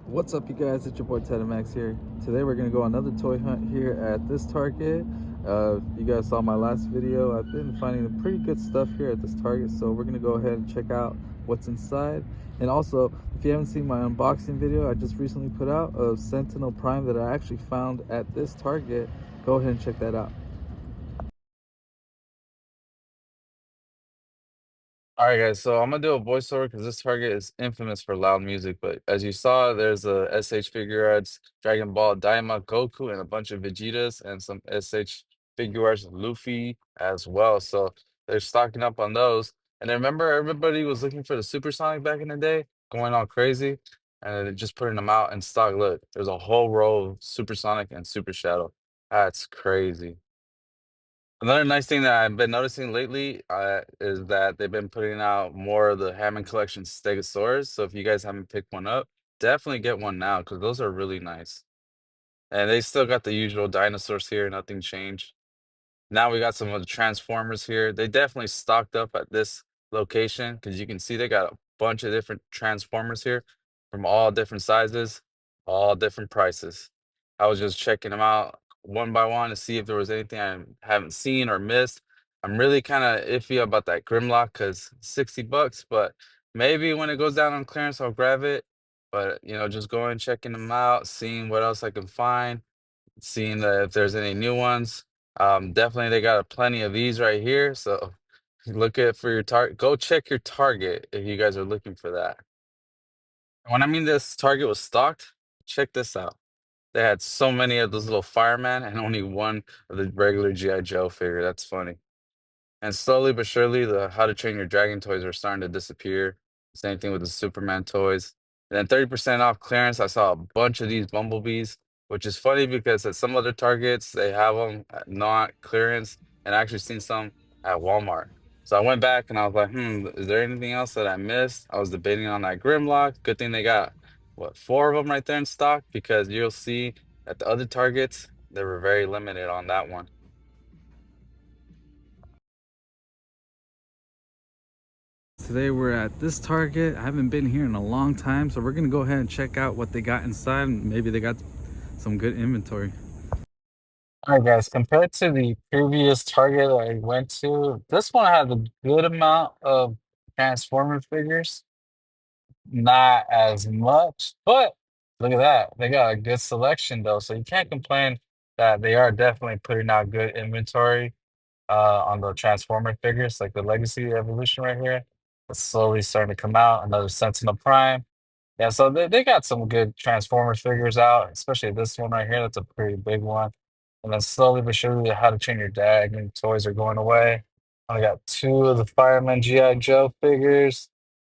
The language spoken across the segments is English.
What's up, you guys? It's your boy Tedamax here. Today we're gonna go on another toy hunt here at this Target. You guys saw my last video. I've been finding pretty good stuff here at this Target, so we're gonna go ahead and check out what's inside. And also, if you haven't seen my unboxing video I just recently put out of Sentinel Prime that I actually found at this Target, go ahead and check that out. All right, guys, so I'm gonna do a voiceover because this Target is infamous for loud music. But as you saw, there's a SH figure arts, Dragon Ball, Daima, Goku, and a bunch of Vegetas, and some SH figure arts, Luffy as well. So they're stocking up on those. And I remember everybody was looking for the Supersonic back in the day, going all crazy, and they're just putting them out in stock. Look, there's a whole row of Supersonic and Super Shadow. That's crazy. Another nice thing that I've been noticing lately is that they've been putting out more of the Hammond Collection Stegosaurus. So if you guys haven't picked one up, definitely get one now because those are really nice. And they still got the usual dinosaurs here, nothing changed. Now we got some of the Transformers here. They definitely stocked up at this location because you can see they got a bunch of different Transformers here from all different sizes, all different prices. I was just checking them out one by one to see if there was anything I haven't seen or missed. I'm really kind of iffy about that Grimlock because 60 bucks, but maybe when it goes down on clearance, I'll grab it. But, just going, checking them out, seeing what else I can find, seeing if there's any new ones. Definitely they got plenty of these right here. So look at for your target. Go check your Target if you guys are looking for that. When I mean this Target was stocked, check this out. They had so many of those little firemen and only one of the regular G.I. Joe figure. That's funny. And slowly but surely, the How to Train Your Dragon toys are starting to disappear. Same thing with the Superman toys. And then 30% off clearance, I saw a bunch of these Bumblebees, which is funny because at some other Targets, they have them at not clearance, and I actually seen some at Walmart. So I went back and I was like, is there anything else that I missed? I was debating on that Grimlock. Good thing they got, what, four of them right there in stock because you'll see at the other Targets, they were very limited on that one. Today we're at this Target. I haven't been here in a long time, so we're gonna go ahead and check out what they got inside, and maybe they got some good inventory. All right, guys, compared to the previous Target I went to, this one had a good amount of Transformer figures, not as much, but look at that. They got a good selection though, so you can't complain that they are definitely putting out good inventory on the Transformer figures, like the Legacy Evolution right here. It's slowly starting to come out. Another Sentinel Prime. Yeah, so they got some good Transformers figures out, especially this one right here. That's a pretty big one. And then slowly but surely, How to Train Your Dragon toys are going away. I got two of the Fireman G.I. Joe figures.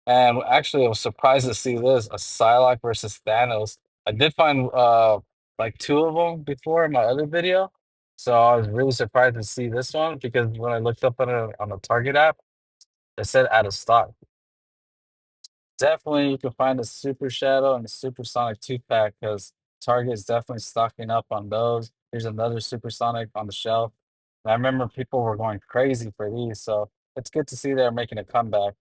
And actually, I was surprised to see this, a Psylocke versus Thanos. I did find like two of them before in my other video. So I was really surprised to see this one because when I looked up on the Target app, it said out of stock. Definitely, you can find a Super Shadow and a Supersonic 2-pack because Target is definitely stocking up on those. Here's another Supersonic on the shelf. And I remember people were going crazy for these, so it's good to see they're making a comeback.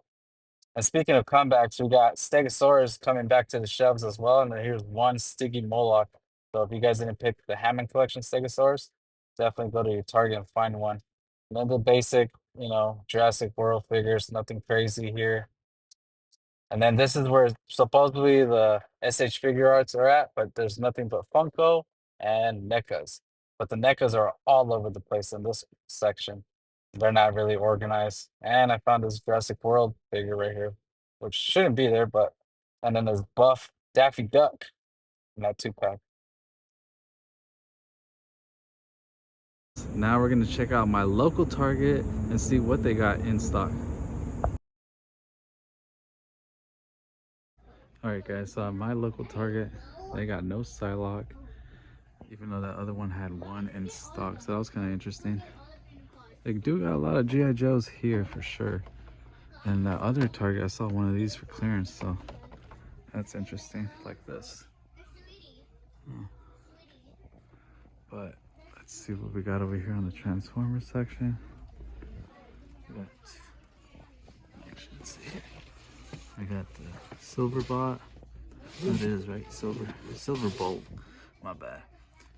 And speaking of comebacks, we got Stegosaurus coming back to the shelves as well. And then here's one Stiggy Moloch. So if you guys didn't pick the Hammond Collection Stegosaurus, definitely go to your Target and find one. And then the basic, Jurassic World figures, nothing crazy here. And then this is where supposedly the SH figure arts are at, but there's nothing but Funko and NECAs. But the NECAs are all over the place in this section. They're not really organized. And I found this Jurassic World figure right here, which shouldn't be there, but and then there's Buff Daffy Duck in that 2-pack. Now we're gonna check out my local Target and see what they got in stock. All right, guys, so at my local Target, they got no Psylocke, even though that other one had one in stock. So that was kind of interesting. They do got a lot of G.I. Joes here for sure. And that other Target, I saw one of these for clearance, so that's interesting, like this. But let's see what we got over here on the Transformers section. We got the Silverbot, It is, right? Silver Bolt. My bad.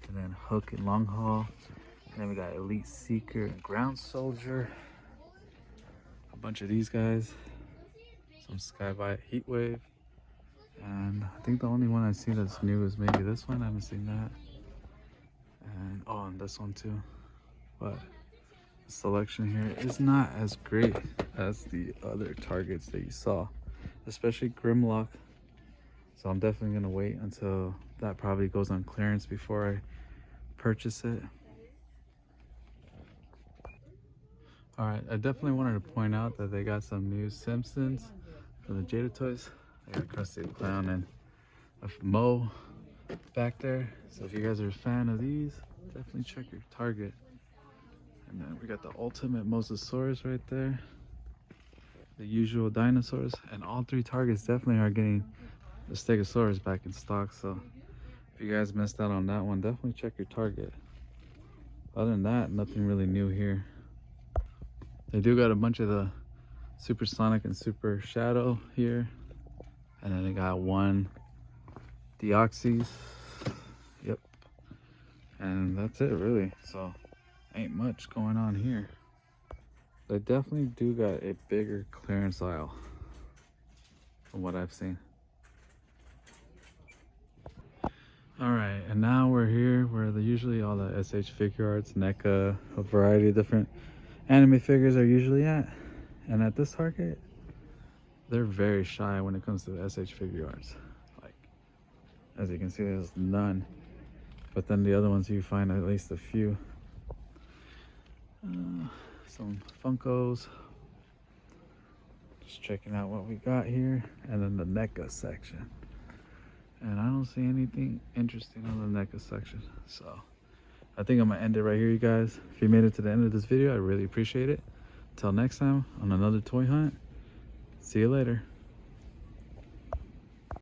And then Hook and Long Haul. And then we got Elite Seeker and Ground Soldier. A bunch of these guys. Some Skybite Heatwave. And I think the only one I see that's new is maybe this one. I haven't seen that. And oh, and this one too. But the selection here is not as great as the other targets that you saw, especially Grimlock. So I'm definitely gonna wait until that probably goes on clearance before I purchase it. All right, I definitely wanted to point out that they got some new Simpsons for the Jada Toys. They got Krusty the Clown and a Mo back there. So if you guys are a fan of these, definitely check your Target. And then we got the ultimate Mosasaurus right there. The usual dinosaurs. And all three Targets definitely are getting the Stegosaurus back in stock. So if you guys missed out on that one, definitely check your Target. Other than that, nothing really new here. They do got a bunch of the Super Sonic and Super Shadow here. And then they got one Deoxys. Yep. And that's it really. So ain't much going on here. They definitely do got a bigger clearance aisle from what I've seen. All right, and now we're here where usually all the SH Figuarts, NECA, a variety of different anime figures are usually at. And at this Target, they're very shy when it comes to the SH Figuarts. Like, as you can see, there's none. But then the other ones you find at least a few. Some Funkos. Just checking out what we got here. And then the NECA section. And I don't see anything interesting on the NECA section. So I think I'm gonna end it right here, you guys. If you made it to the end of this video, I really appreciate it. Until next time on another toy hunt. See you later.